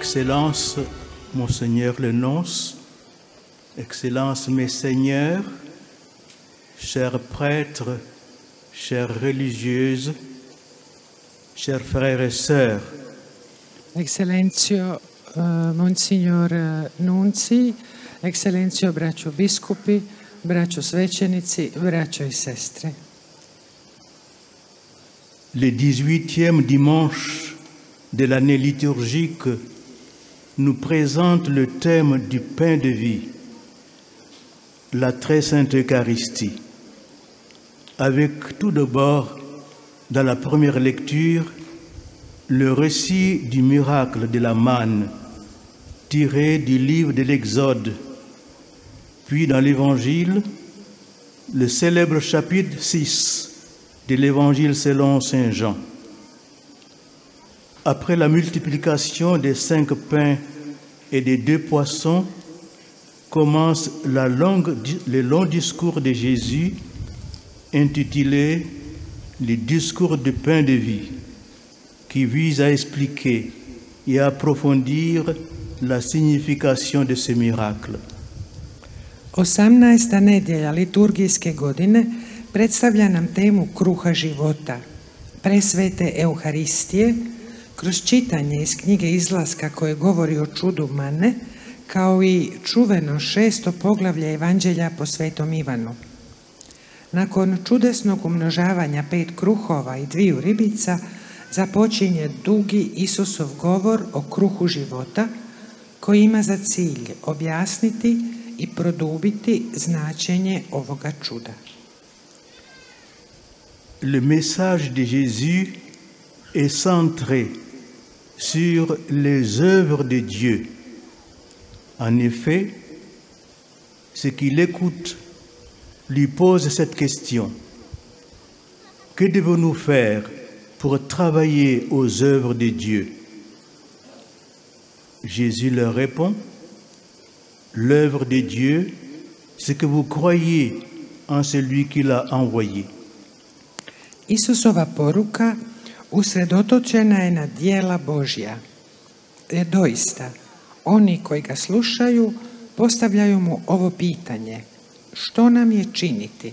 Excellence, Monseigneur le Nonce, Excellence, mes seigneurs, chers prêtres, chères religieuses, chers frères et sœurs, Ekscelencijo, Monsignor Nunci, Ekscelencijo, braćo biskupi, braćo svećenici, braćo i sestre. le 18e dimanche de l'année liturgique nous présente le thème du pain de vie, la très sainte Eucharistie, avec tout d'abord, dans la première lecture, le récit du miracle de la manne, tiré du livre de l'Exode, puis dans l'Évangile, le célèbre chapitre 6 de l'Évangile selon Saint Jean. Après la multiplication des 5 pains et des 2 poissons, commence le long discours de Jésus intitulé « Le discours du pain de vie », qui vise à expliquer et à approfondir la signification de ce miracle. 18. nedjelja liturgijske godine predstavlja nam temu kruha života, presvete Euharistije, kroz čitanje iz knjige Izlaska koje govori o čudu mane, kao i čuveno 6. poglavlje Evanđelja po Svetom Ivanu. Nakon čudesnog umnožavanja 5 kruhova i 2 ribica, započinje dugi Isusov govor o kruhu života, koji ima za cilj objasniti i produbiti značenje ovoga čuda. Le message de Jésus est centré sur les œuvres de Dieu. En effet, ceux qui l'écoutent lui posent cette question. Que devons-nous faire pour travailler aux œuvres de Dieu? Jésus leur répond, l'œuvre de Dieu, c'est que vous croyez en celui qui l'a envoyé. Isusova poruka usredotočena je na djela Božja. Jer doista, oni koji ga slušaju postavljaju mu ovo pitanje: što nam je činiti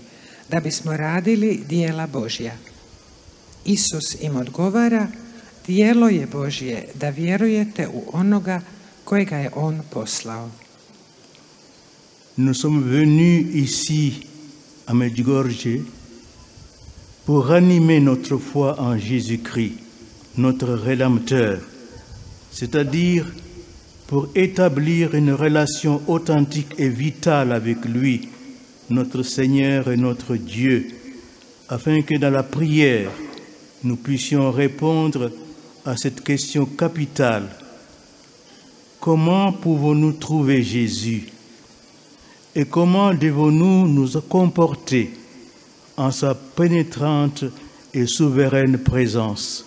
da bismo radili djela Božja? Isus im odgovara: djelo je Božje da vjerujete u onoga kojega je on poslao. Nous sommes venus ici à Medjugorje pour ranimer notre foi en Jésus-Christ, notre Rédempteur, c'est-à-dire pour établir une relation authentique et vitale avec lui, notre Seigneur et notre Dieu, afin que dans la prière, nous puissions répondre à cette question capitale. Comment pouvons-nous trouver Jésus? Et comment devons-nous nous comporter en sa pénétrante et souveraine présence?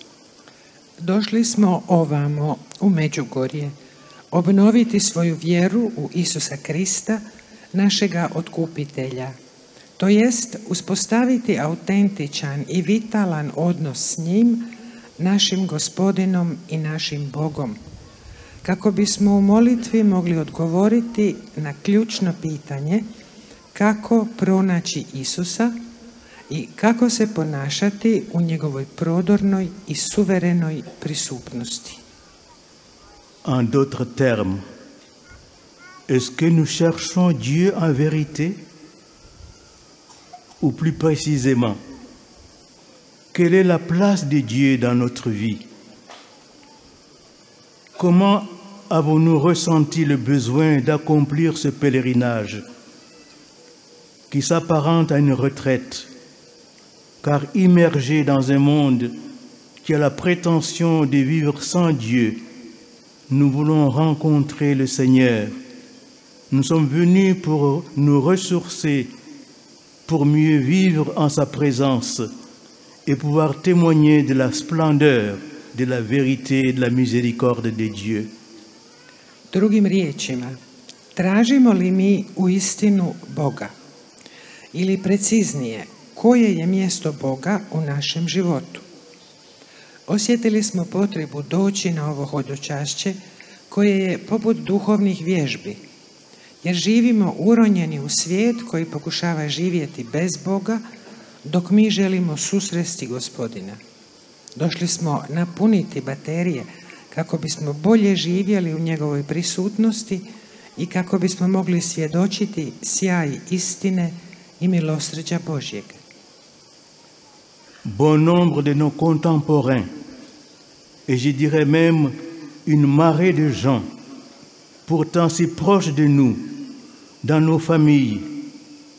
Došli smo ovamo u Međugorje obnoviti svoju vjeru u Isusa Krista, našega otkupitelja, to jest uspostaviti autentičan i vitalan odnos s njim, našim Gospodinom i našim Bogom, kako bismo u molitvi mogli odgovoriti na ključno pitanje kako pronaći Isusa i kako se ponašati u njegovoj prodornoj i suverenoj prisutnosti. En d'autres termes, est-ce que nous cherchons Dieu en vérité? Ou plus précisément, quelle est la place de Dieu dans notre vie? Comment avons-nous ressenti le besoin d'accomplir ce pèlerinage qui s'apparente à une retraite, car immergé dans un monde qui a la prétention de vivre sans Dieu, nous voulons rencontrer le Seigneur. Nous sommes venus pour nous ressourcer, pour mieux vivre en sa présence et pouvoir témoigner de la splendeur, de la vérité et de la miséricorde de Dieu. Drugim riječima, tražimo li mi uistinu Boga? Ili preciznije, koje je mjesto Boga u našem životu? Osjetili smo potrebu doći na ovo hodočašće koje je poput duhovnih vježbi, jer živimo uronjeni u svijet koji pokušava živjeti bez Boga, dok mi želimo susresti Gospodina. Došli smo napuniti baterije kako bismo bolje živjeli u njegovoj prisutnosti i kako bismo mogli svjedočiti sjaj istine i milosrđa Božjeg. Bon nombre de nos contemporains, et je dirais même une marée de gens, pourtant si proches de nous, dans nos familles,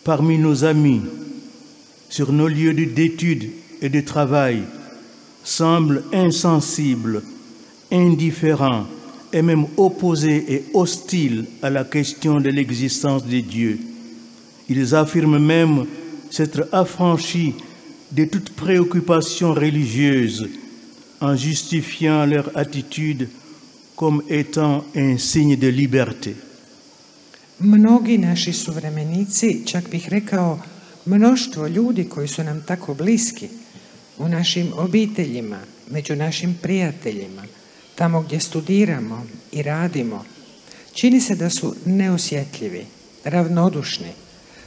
parmi nos amis, sur nos lieux d'études et de travail, semblent insensibles, indifférents et même opposés et hostiles à la question de l'existence de Dieu. Ils affirment même s'être affranchis de toute préoccupation religieuse en justifiant leur attitude comme étant un signe de liberté. Mnogi naši suvremenici, čak bih rekao mnoštvo ljudi koji su nam tako bliski, u našim obiteljima, među našim prijateljima, tamo gdje studiramo i radimo, čini se da su neosjetljivi, ravnodušni,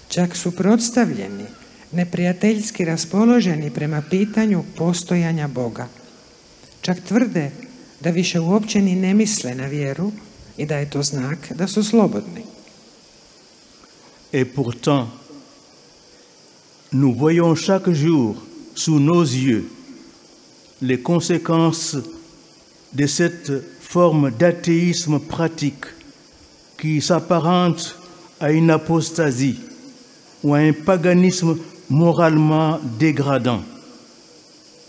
čak suprotstavljeni, neprijateljski raspoloženi prema pitanju postojanja Boga. Čak tvrde da više uopće ni ne misle na vjeru i da je to znak da su slobodni. Et pourtant, nous voyons chaque jour sous nos yeux les conséquences de cette forme d'athéisme pratique qui s'apparente à une apostasie ou à un paganisme moralement dégradant.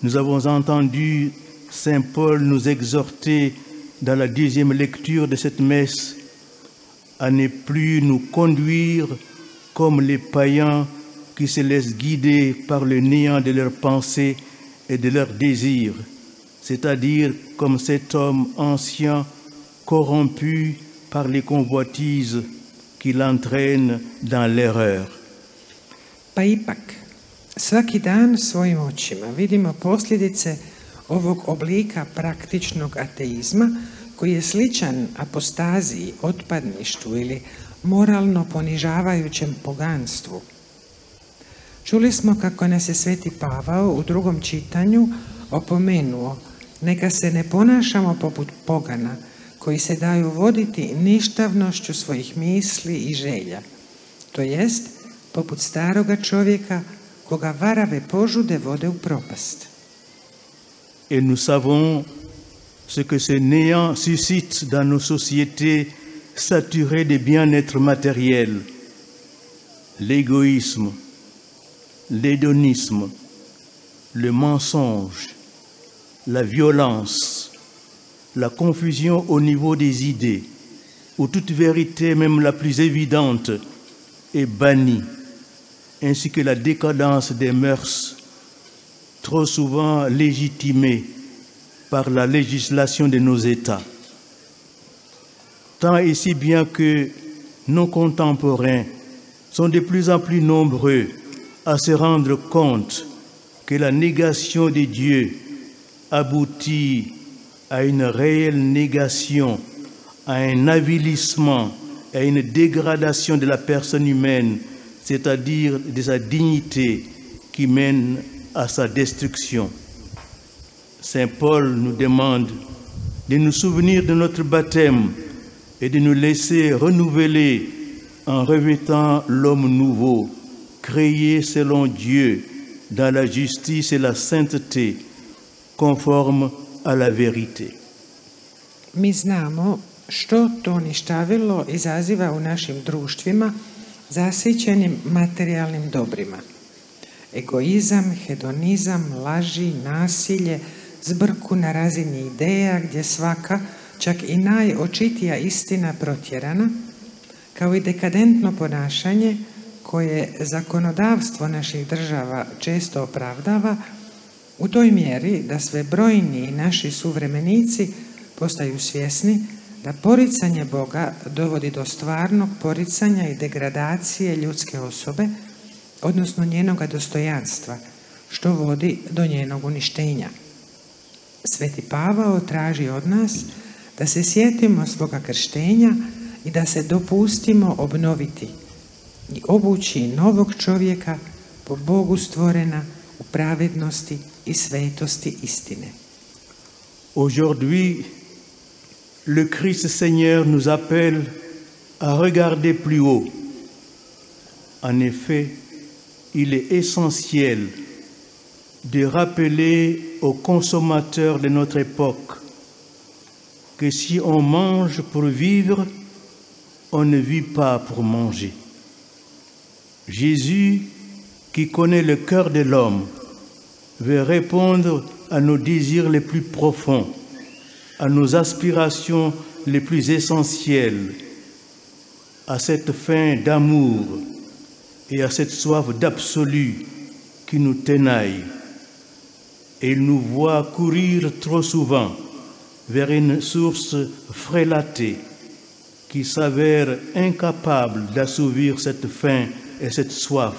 Nous avons entendu Saint Paul nous exhorter dans la deuxième lecture de cette messe à ne plus nous conduire comme les païens qui se laissent guider par le néant de leurs pensées et de leurs désirs, c'est-à-dire comme cet homme ancien corrompu par les convoitises qui l'entraînent dans l'erreur. Pa ipak, svaki dan svojim očima vidimo posljedice ovog oblika praktičnog ateizma koji je sličan apostaziji, otpadništvu ili moralno ponižavajućem poganstvu. Čuli smo kako nas je Sveti Pavao u drugom čitanju opomenuo: neka se ne ponašamo poput pogana koji se daju voditi ništavnošću svojih misli i želja, to jest poput staroga čovjeka koga varave požude vode u propast. Et nous savons ce que ce néant suscite dans nos sociétés saturées de bien-être matériel: l'égoïsme, l'hédonisme, le mensonge, la violence, la confusion au niveau des idées, où toute vérité, même la plus évidente, est bannie, ainsi que la décadence des mœurs, trop souvent légitimée par la législation de nos États. Tant et si bien que nos contemporains sont de plus en plus nombreux à se rendre compte que la négation de Dieu aboutit à une réelle négation, à un avilissement, à une dégradation de la personne humaine, c'est-à-dire de sa dignité, qui mène à sa destruction. Saint Paul nous demande de nous souvenir de notre baptême et de nous laisser renouveler en revêtant l'homme nouveau, créé selon Dieu dans la justice et la sainteté, conforme à la vérité. Mi znamo što to ništavilo izaziva u našim društvima zasićenim materijalnim dobrima. Egoizam, hedonizam, laži, nasilje, zbrku na razini ideja gdje svaka, čak i najočitija istina protjerana, kao i dekadentno ponašanje koje zakonodavstvo naših država često opravdava u toj mjeri da sve brojniji naši suvremenici postaju svjesni da poricanje Boga dovodi do stvarnog poricanja i degradacije ljudske osobe, odnosno njenoga dostojanstva, što vodi do njenog uništenja. Sveti Pavao traži od nas da se sjetimo svoga krštenja i da se dopustimo obnoviti i obući novog čovjeka po Bogu stvorena u pravednosti i svetosti istine. Aujourd'hui, le Christ Seigneur nous appelle à regarder plus haut. En effet, il est essentiel de rappeler aux consommateurs de notre époque que si on mange pour vivre, on ne vit pas pour manger. Jésus, qui connaît le cœur de l'homme, veut répondre à nos désirs les plus profonds, à nos aspirations les plus essentielles, à cette faim d'amour et à cette soif d'absolu qui nous tenaille. Et il nous voit courir trop souvent vers une source frélatée qui s'avère incapable d'assouvir cette faim et cette soif,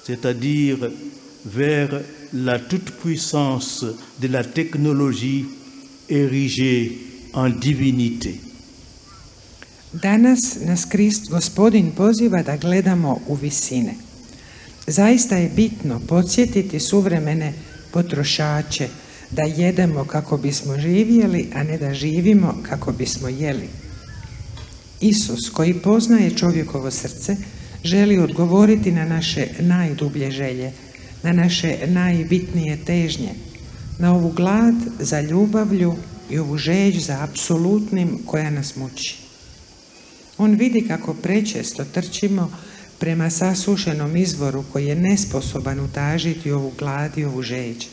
c'est-à-dire vers la toute-puissance de la technologie érigée en divinité. Danas nas Krist Gospodin poziva da gledamo u visine. Zaista je bitno podsjetiti suvremene potrošače da jedemo kako bismo živjeli, a ne da živimo kako bismo jeli. Isus, koji poznaje čovjekovo srce, želi odgovoriti na naše najdublje želje, na naše najbitnije težnje, na ovu glad za ljubavlju i ovu žeđ za apsolutnim koja nas muči. On vidi kako prečesto trčimo prema sasušenom izvoru koji je nesposoban utažiti ovu glad i ovu žeđ.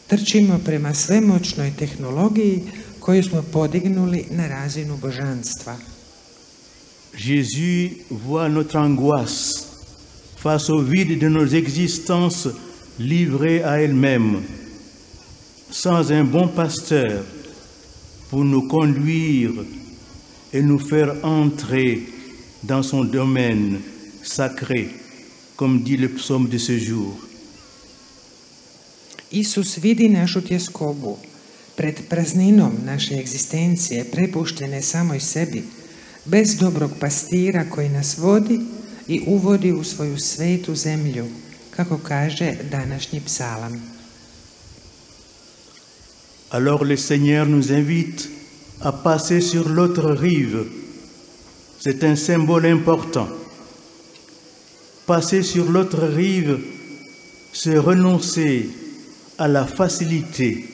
Trčimo prema svemoćnoj tehnologiji koju smo podignuli na razinu božanstva. Jésus voit notre angoisse face au vide de nos existences livrées à elles-mêmes, sans un bon pasteur pour nous conduire et nous faire entrer dans son domaine sacré, comme dit le psaume de ce jour. Isus vidi našu tjeskobu pred prazninom naše egzistencije, prepuštene samoj sebi, bez dobrog pastira koji nas vodi i uvodi u svoju svetu zemlju, kako kaže današnji psalam. Alors le Seigneur nous invite à passer sur l'autre rive. C'est un symbole important. Passer sur l'autre rive, c'est renoncer à la facilité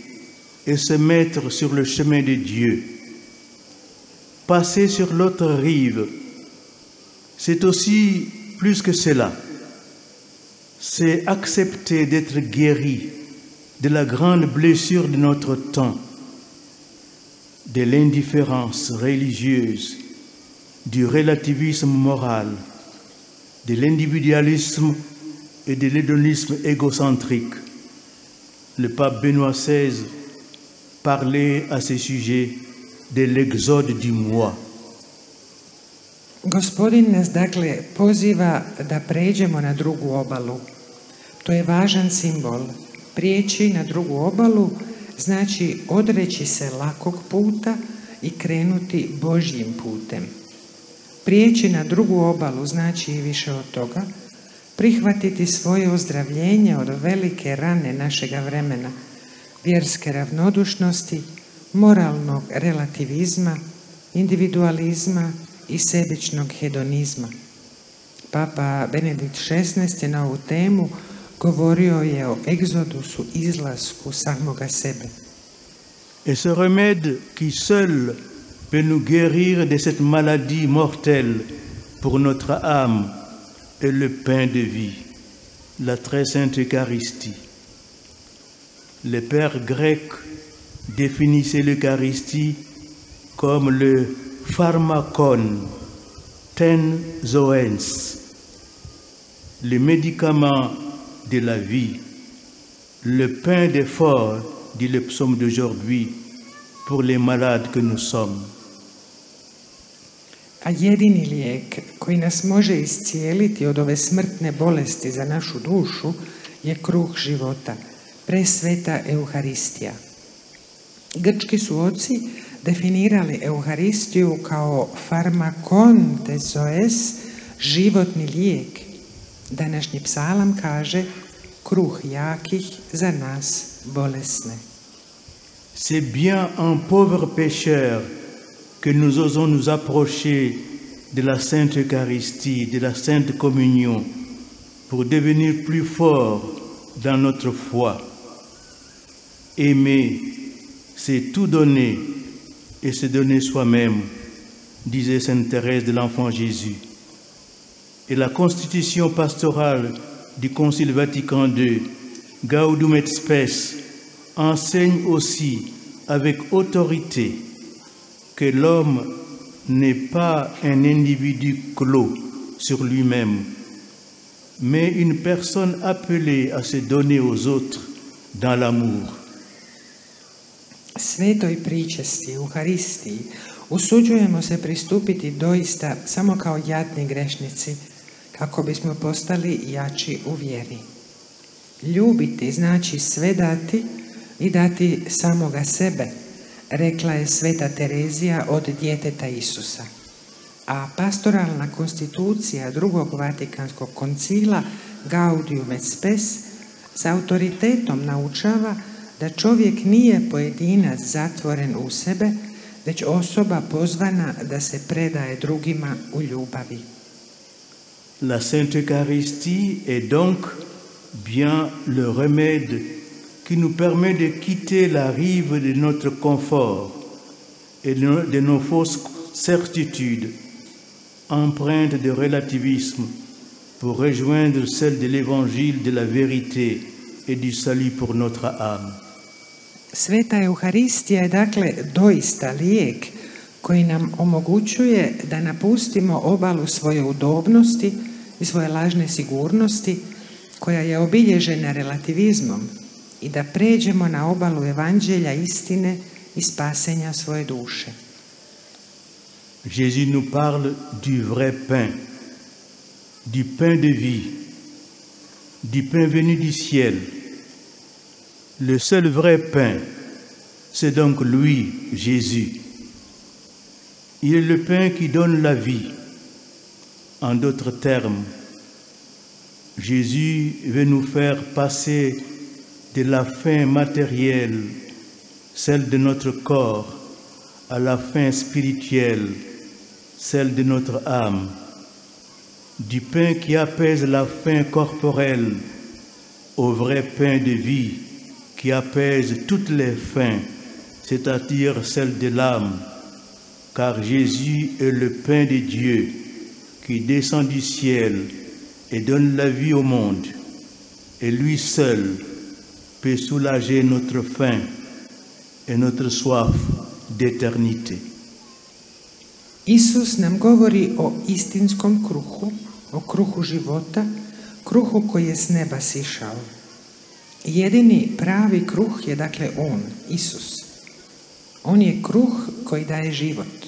et se mettre sur le chemin de Dieu. Passer sur l'autre rive, c'est aussi plus que cela. C'est accepter d'être guéri de la grande blessure de notre temps, de l'indifférence religieuse, du relativisme moral, de l'individualisme et de l'hédonisme égocentrique. Le pape Benoît XVI parlait à ce sujet de l'exode du moi. Gospodin nas dakle poziva da pređemo na drugu obalu. To je važan simbol. Prijeći na drugu obalu znači odreći se lakog puta i krenuti Božjim putem. Prijeći na drugu obalu znači i više od toga, prihvatiti svoje ozdravljenje od velike rane našega vremena, vjerske ravnodušnosti, moralnog relativizma, individualizma i sebičnog hedonizma. Papa Benedikt XVI na ovu temu govorio je o egzodusu, izlasku samoga sebe. Et ce remède qui seul peut nous guérir de cette maladie mortelle pour notre âme est le pain de vie, la très sainte Eucharistie. Les pères grecs définissaient l'Eucharistie comme le pharmakon ten zoens, le médicament de la vie, le pain d'effort, dit le psaume d'aujourd'hui, pour les malades que nous sommes. A jedini lijek koji nas može iscijeliti od ove smrtne bolesti za našu dušu je kruh života, presveta Euharistija. Grčki su oci definirali Euharistiju kao farmakon tezoes, životni lijek. Današnji psalam kaže kruh jakih za nas bolesne. C'est bien en pauvre pécheur que nous osons nous approcher de la Sainte Eucharistie, de la Sainte Communion, pour devenir plus forts dans notre foi. Aimer, c'est tout donner et se donner soi-même, disait Sainte Thérèse de l'Enfant Jésus. Et la constitution pastorale du Concile Vatican II, Gaudium et Spes, enseigne aussi avec autorité que l'homme n'est pas un individu clos sur lui-même, mais une personne appelée à se donner aux autres dans l'amour. Svetoj pričesti, Euharistiji, usuđujemo se pristupiti doista samo kao jadni grešnici, kako bismo postali jači u vjeri. Ljubiti znači sve dati i dati samoga sebe, rekla je Sveta Terezija od djeteta Isusa. A pastoralna konstitucija drugog Vatikanskog koncila Gaudium et Spes s autoritetom naučava da čovjek nije pojedinac zatvoren u sebe, već osoba pozvana da se predaje drugima u ljubavi. La Sainte Eucharistie est donc bien le remède qui nous permet de quitter la rive de notre confort et de nos fausses certitudes, empreintes de relativisme, pour rejoindre celle de l'évangile de la vérité et du salut pour notre âme. Sveta Euharistija je dakle doista lijek koji nam omogućuje da napustimo obalu svoje udobnosti i svoje lažne sigurnosti koja je obilježena relativizmom i da pređemo na obalu evanđelja istine i spasenja svoje duše. Jésus nous parle du vrai pain, du pain de vie, du pain venu du ciel. Le seul vrai pain, c'est donc lui, Jésus. Il est le pain qui donne la vie. En d'autres termes, Jésus veut nous faire passer de la faim matérielle, celle de notre corps, à la faim spirituelle, celle de notre âme. Du pain qui apaise la faim corporelle au vrai pain de vie qui apaise toutes les faims, c'est-à-dire celle de l'âme, car Jésus est le pain de Dieu qui descend du ciel et donne la vie au monde, et lui seul peut soulager notre faim et notre soif d'éternité. Isus nam govori o istinskom kruhu, o kruhu života, kruhu koji je s neba sišao. Jedini pravi kruh je dakle On, Isus. On je kruh koji daje život.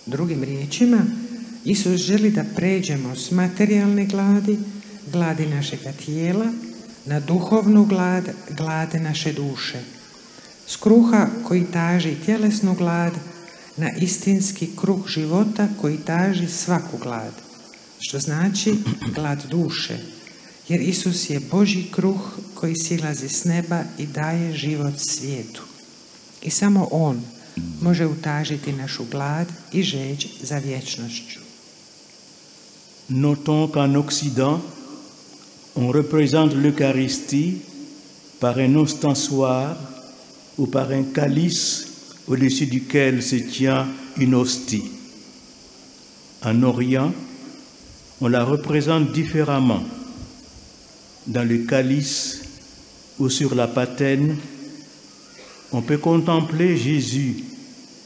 Drugim riječima, Isus želi da pređemo s materijalne gladi, gladi našega tijela, na duhovnu glad, glad naše duše. S kruha koji taži tjelesnu glad, na istinski kruh života koji taži svaku glad, što znači glad duše, jer Isus je Božji kruh koji silazi s neba i daje život svijetu. I samo On može utažiti našu glad i žeđ za vječnošću. Notons qu'en Occident, on représente l'Eucharistie par un ostensoir ou par un calice au-dessus duquel se tient une hostie. En Orient, on la représente différemment. Dans le calice ou sur la patène, on peut contempler Jésus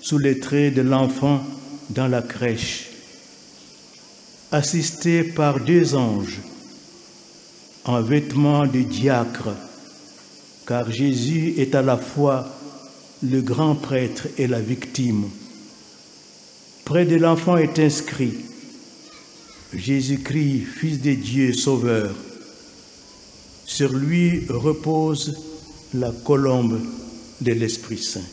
sous les traits de l'enfant dans la crèche, assisté par deux anges en vêtements de diacre, car Jésus est à la fois le grand prêtre et la victime. Près de l'enfant est inscrit Jésus-Christ, Fils de Dieu, Sauveur. Sur lui repose la colombe de l'Esprit Saint.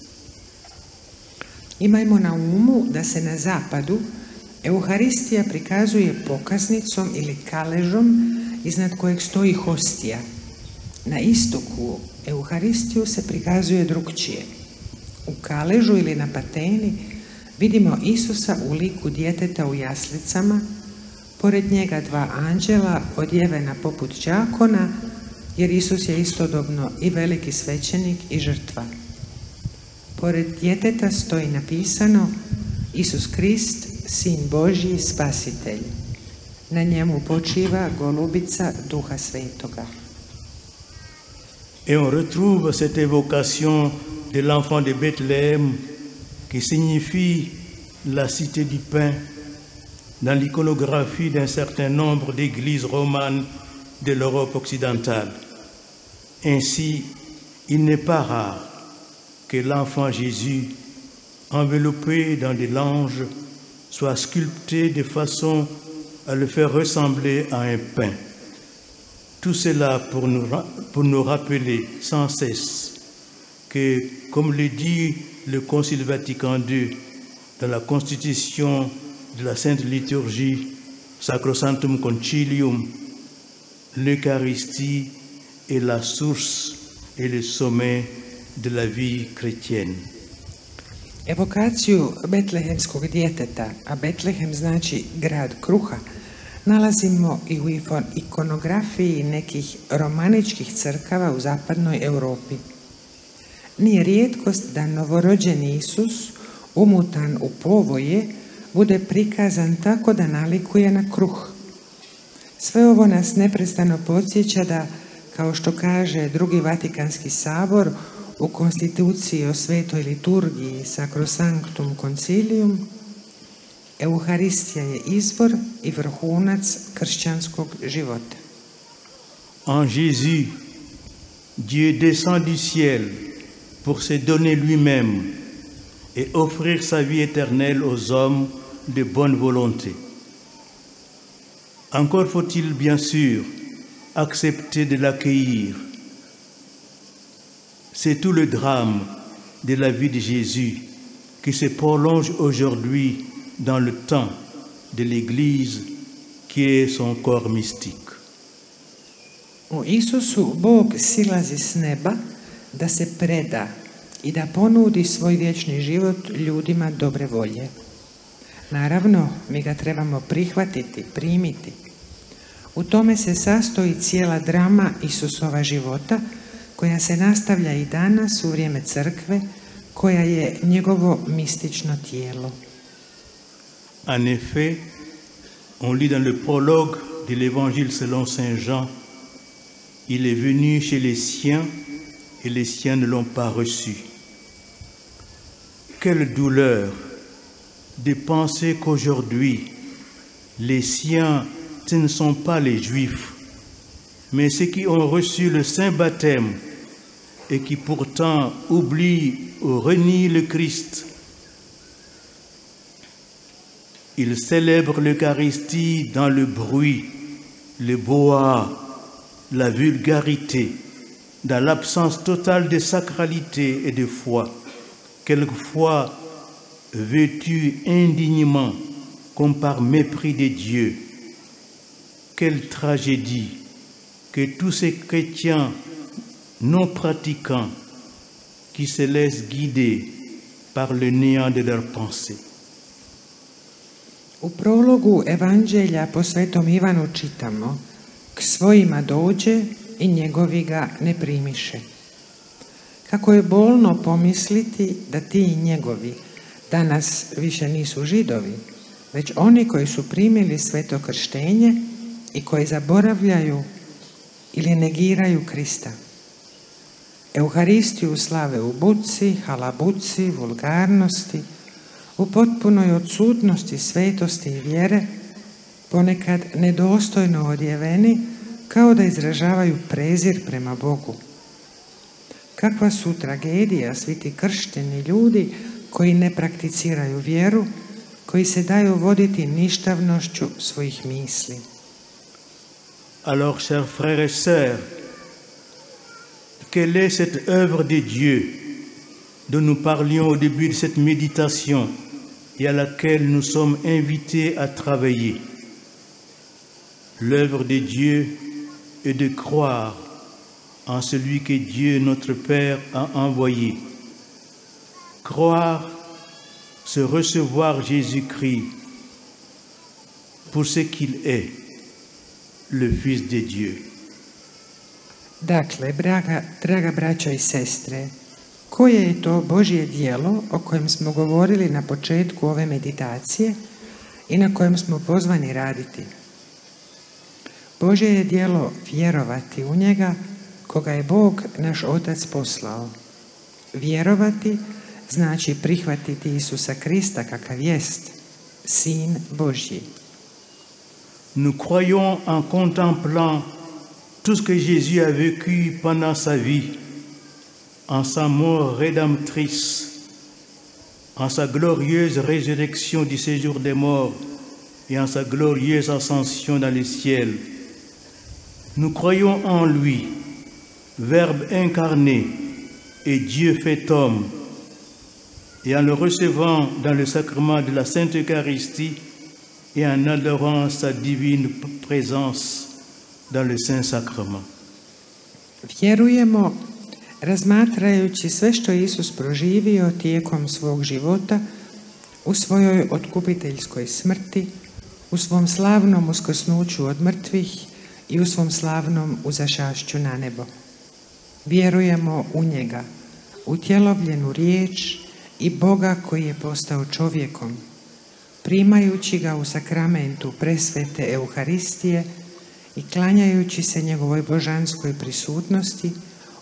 Imajmo na umu da se na zapadu Euharistija prikazuje pokaznicom ili kaležom iznad kojeg stoji hostija. Na istoku Euharistiju se prikazuje drugčije. U kaležu ili na pateni vidimo Isusa u liku djeteta u jaslicama, pored njega dva anđela odjevena poput đakona, jer Isus je istodobno i veliki svećenik i žrtva. Pored djeteta stoji napisano Isus Krist, Sin Božji, Spasitelj. Na njemu počiva golubica Duha Svetoga. Et on retrouve cette évocation de l'enfant de Bethléem qui signifie la cité du pain dans l'iconographie d'un certain nombre d'églises romanes de l'Europe occidentale. Ainsi, il n'est pas rare que l'enfant Jésus, enveloppé dans des langes, soit sculpté de façon à le faire ressembler à un pain. Tout cela pour nous rappeler sans cesse que, comme le dit le Concile Vatican II dans la constitution de la Sainte Liturgie Sacrosanctum Concilium, l'Eucharistie est la source et le sommet de la vie chrétienne. Evokaciju betlehemskog djeteta, a Betlehem znači grad kruha, nalazimo i u ikonografiji nekih romaničkih crkava u zapadnoj Europi. Nije rijetkost da novorođeni Isus, umutan u povoje, bude prikazan tako da nalikuje na kruh. Sve ovo nas neprestano podsjeća da, kao što kaže Drugi Vatikanski sabor u konstituciji o svetoj liturgiji Sacrosanctum Concilium, Euharistija je izvor i vrhunac kršćanskog života. En Jésus, Dieu descend du ciel pour se donner lui-même et offrir sa vie éternelle aux hommes de bonne volonté. Encore faut-il bien sûr accepter de l'accueillir. C'est tout le drame de la vie de Jésus qui se prolonge aujourd'hui dans le temps de l'Église qui est son corps mystique. U Isusu Bog silazi s neba da se preda i da ponudi svoj vječni život ljudima dobre volje. Naravno, mi ga trebamo prihvatiti, primiti. U tome se sastoji cijela drama Isusova života, koja se nastavlja i danas u vrijeme crkve, koja je njegovo mistično tijelo. En effet, on lit dans le prologue de l'Évangile selon Saint Jean, il est venu chez les siens et les siens ne l'ont pas reçu. Quelle douleur de penser qu'aujourd'hui, les siens, ce ne sont pas les Juifs, mais ceux qui ont reçu le saint baptême et qui pourtant oublient ou renient le Christ. Ils célèbrent l'Eucharistie dans le bruit, le boa, la vulgarité, dans l'absence totale de sacralité et de foi, quelquefois vêtus indignement comme par mépris de Dieu. Quelle tragédie que tous ces chrétiens non pratiquants qui se laissent guider par le néant de leurs pensées. U prologu Evanđelja po Svetom Ivanu čitamo: k svojima dođe i njegovi ga ne primiše. Kako je bolno pomisliti da ti njegovi danas više nisu Židovi, već oni koji su primili sveto krštenje i koji zaboravljaju ili negiraju Krista. Euharistiju slave u buci, halabuci, vulgarnosti, u potpunoj odsutnosti svetosti i vjere, ponekad nedostojno odjeveni, kao da izražavaju prezir prema Bogu. Kakva su tragedija svi ti kršteni ljudi koji ne prakticiraju vjeru, koji se daju voditi ništavnošću svojih misli. Alors, chers frères et sœurs, quelle est cette œuvre de Dieu dont nous parlions au début de cette méditation et à laquelle nous sommes invités à travailler. L'œuvre de Dieu est de croire en celui que Dieu, notre Père, a envoyé. Croire, c'est recevoir Jésus-Christ pour ce qu'il est, le Fils de Dieu. Dakle, draga braćo i sestre, koje je to Božje djelo o kojem smo govorili na početku ove meditacije i na kojem smo pozvani raditi? Božje je djelo vjerovati u njega koga je Bog, naš Otac, poslao. Vjerovati znači prihvatiti Isusa Krista kakav jest, Sin Božji. Nous croyons en contemplant tout ce que Jésus a vécu pendant sa vie, en sa mort rédemptrice, en sa glorieuse résurrection du séjour des morts et en sa glorieuse ascension dans le ciel. Nous croyons en lui, Verbe incarné et Dieu fait homme, et en le recevant dans le sacrement de la Sainte Eucharistie et en adorant sa divine présence dans le Saint-Sacrement. Vjerujemo, razmatrajući sve što je Isus proživio tijekom svog života, u svojoj otkupiteljskoj smrti, u svom slavnom uskrsnuću od mrtvih i u svom slavnom uzašašću na nebo. Vjerujemo u njega, utjelovljenu riječ i Boga koji je postao čovjekom, primajući ga u sakramentu presvete Euharistije i klanjajući se njegovoj božanskoj prisutnosti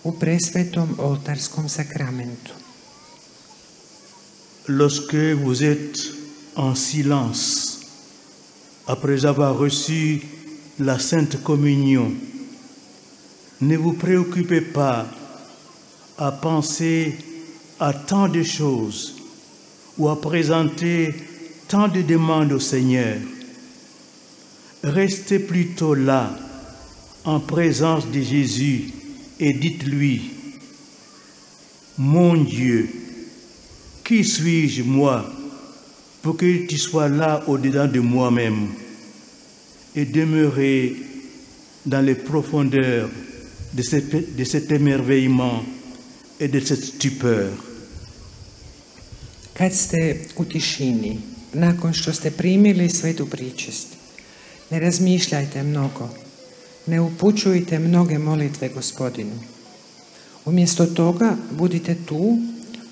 u presvetom oltarskom sakramentu. Lorsque vous êtes en silence, après avoir reçu la Sainte Communion, ne vous préoccupez pas à penser à tant de choses ou à présenter tant de demandes au Seigneur. Restez plutôt là, en présence de Jésus, et dites-lui, mon Dieu, qui suis-je moi pour que tu sois là au-dedans de moi-même et demeurer dans les profondeurs de cet émerveillement et de cette stupeur. Kad ste u tišini, nakon što ste primili svetu pričest, ne razmišljajte mnogo, ne upućujte mnoge molitve Gospodinu. Umjesto toga budite tu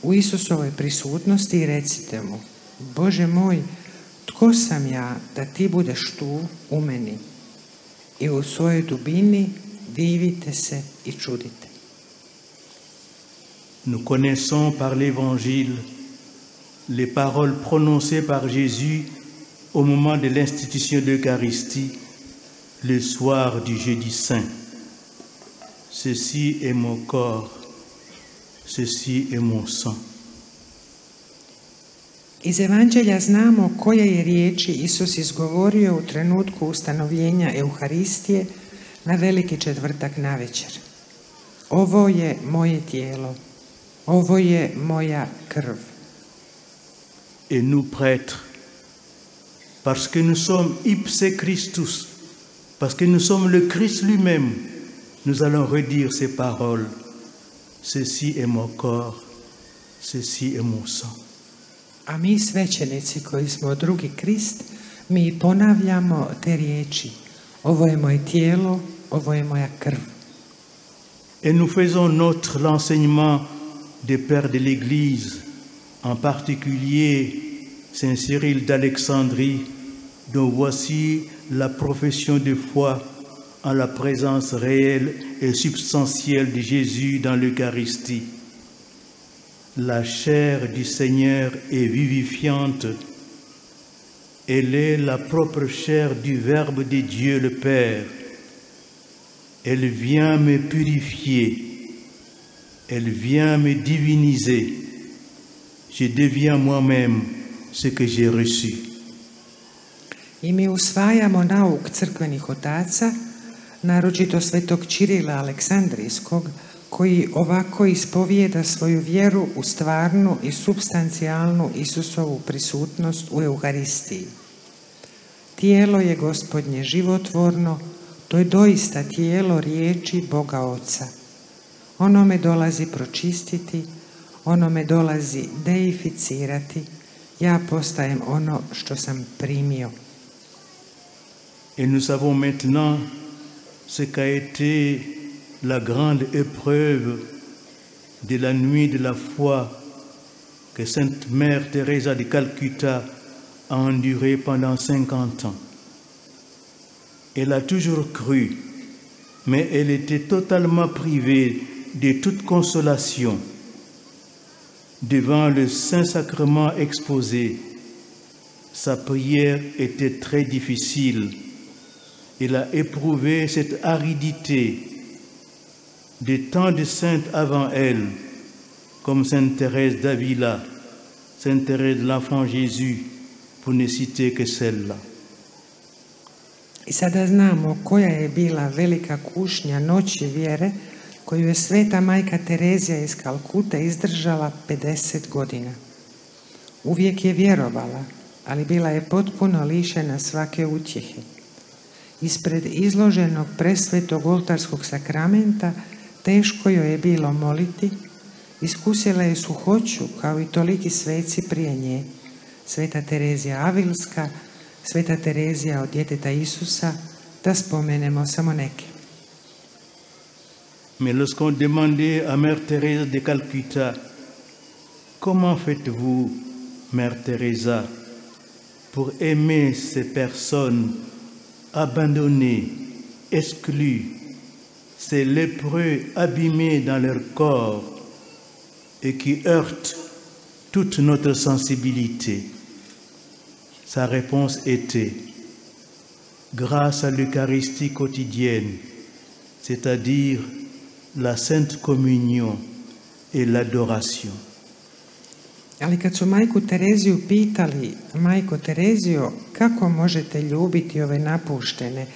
u Isusovoj prisutnosti i recite mu, Bože moj, tko sam ja da ti budeš tu u meni? I u svojoj dubini divite se i čudite. Nous connaissons par l'Évangile les paroles prononcées par Jésus au moment de l'institution de l'Eucharistie, le soir du jeudi saint. Ceci est mon corps, ceci est mon sang. Iz Evanđelja znamo koje je riječi Isus izgovorio u trenutku ustanovljenja Euharistije na Veliki četvrtak navečer. Ovo je moje tijelo, ovo je moja krv. Et nous prêtres, parce que nous sommes ipse Christus, parce que nous sommes le Christ lui-même, nous allons redire ces paroles. Ceci est mon corps, ceci est mon sang. A mi svećenici koji smo drugi Krist, mi ponavljamo te riječi. Ovo je moje tijelo, ovo je moja krv. Et nous faisons notre l'enseignement des pères de l'Église, en particulier Saint Cyril d'Alexandrie, dont voici la profession de foi en la présence réelle et substantielle de Jésus dans l'Eucharistie. La chair du Seigneur est vivifiante. Elle est la propre chair du Verbe de Dieu le Père. Elle vient me purifier. Elle vient me diviniser. Je deviens moi-même ce que j'ai reçu. I mi usvajamo nauk crkvenih otaca, naročito svetog Čirila Aleksandrijskog, koji ovako ispovijeda svoju vjeru u stvarnu i supstancijalnu Isusovu prisutnost u Euharistiji. Tijelo je Gospodnje životvorno, to je doista tijelo riječi Boga Oca. Ono me dolazi pročistiti, ono me dolazi deificirati, ja postajem ono što sam primio. Et nous savons maintenant ce qu'a été la grande épreuve de la nuit de la foi que Sainte Mère Teresa de Calcutta a endurée pendant 50 ans. Elle a toujours cru, mais elle était totalement privée de toute consolation. Devant le Saint-Sacrement exposé, sa prière était très difficile. Elle a éprouvé cette aridité de tant de saintes avant elle, comme Sainte Thérèse d'Avila, Sainte Thérèse de l'Enfant Jésus, pour ne citer que celle-là. I sada znamo koja je bila velika kušnja noći vjere koju je sveta majka Terezija iz Kalkute izdržala 50 godina. Uvijek je vjerovala, ali bila je potpuno lišena svake utjehe. Ispred izloženog presvetog oltarskog sakramenta teško joj je bilo moliti, iskusila je suhoću kao i toliki sveci prije nje, sveta Terezija Avilska, sveta Terezija od djeteta Isusa, da spomenemo samo neke. Mais lorsqu'on demandait à Mère Thérèse de Calcutta, comment faites-vous, Mère Teresa, pour aimer ces personnes abandonnées, exclues, ces lépreux abîmés dans leur corps et qui heurtent toute notre sensibilité? Sa réponse était, grâce à l'Eucharistie quotidienne, c'est-à-dire la Sainte Communion et l'adoration. Ali kad su majku Tereziju pitali, majko Terezio, kako možete ljubiti ove napuštene,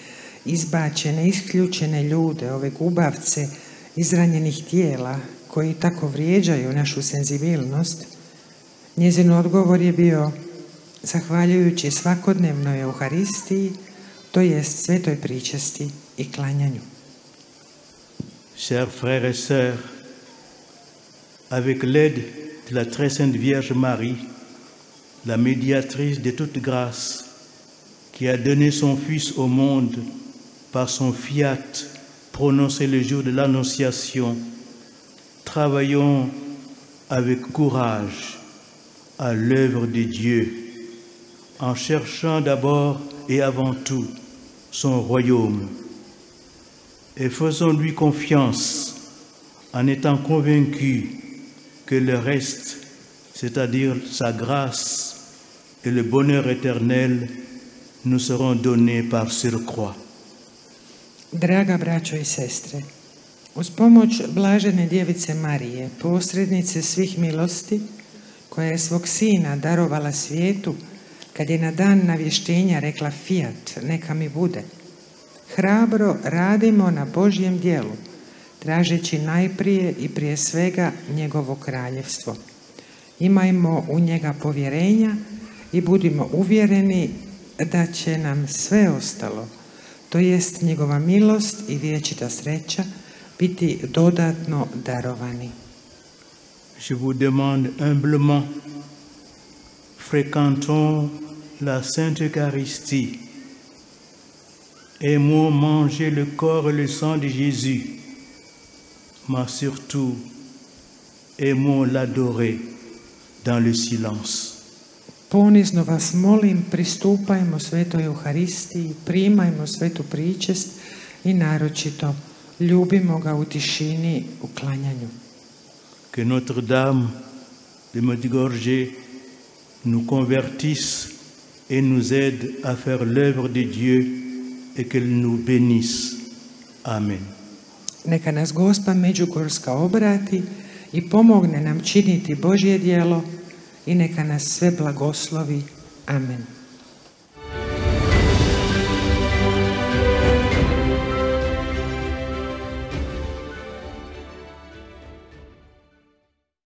izbačene, isključene ljude, ove gubavce izranjenih tijela koji tako vrijeđaju našu senzibilnost, njezin odgovor je bio, zahvaljujući svakodnevnoj Euharistiji, to jest svetoj pričesti i klanjanju. Chers frères et sœurs, avec l'aide de la très sainte Vierge Marie, la médiatrice de toute grâce, qui a donné son Fils au monde par son fiat prononcé le jour de l'Annonciation, travaillons avec courage à l'œuvre de Dieu, en cherchant d'abord et avant tout son royaume. Et faisons-lui confiance en étant convaincus que le reste, c'est-à-dire sa grâce et le bonheur éternel, nous seront donnés par surcroît. Draga braćo i sestre, uz pomoć blažene djevice Marije, posrednice svih milosti, koja je svog sina darovala svijetu, kad je na dan navještenja rekla fiat, neka mi bude, hrabro radimo na Božjem djelu, tražeći najprije i prije svega njegovo kraljevstvo. Imajmo u njega povjerenja i budimo uvjereni da će nam sve ostalo, to jest njegova milost i vječita sreća, biti dodatno darovani. Je vous demande humblement, fréquentons la Sainte Eucharistie, aimons manger le corps et le sang de Jésus, mais surtout, aimons l'adorer dans le silence. Ponizno vas molim, pristupajmo svetoj Euharistiji, primajmo svetu pričest i naročito ljubimo ga u tišini, u klanjanju. Que Notre-Dame de Medjugorje nous convertisse et nous aide à faire l'œuvre de Dieu et qu'elle nous bénisse. Amen. Neka nas Gospa Međugorska obrati i pomogne nam činiti Božje djelo i neka nas sve blagoslovi. Amen.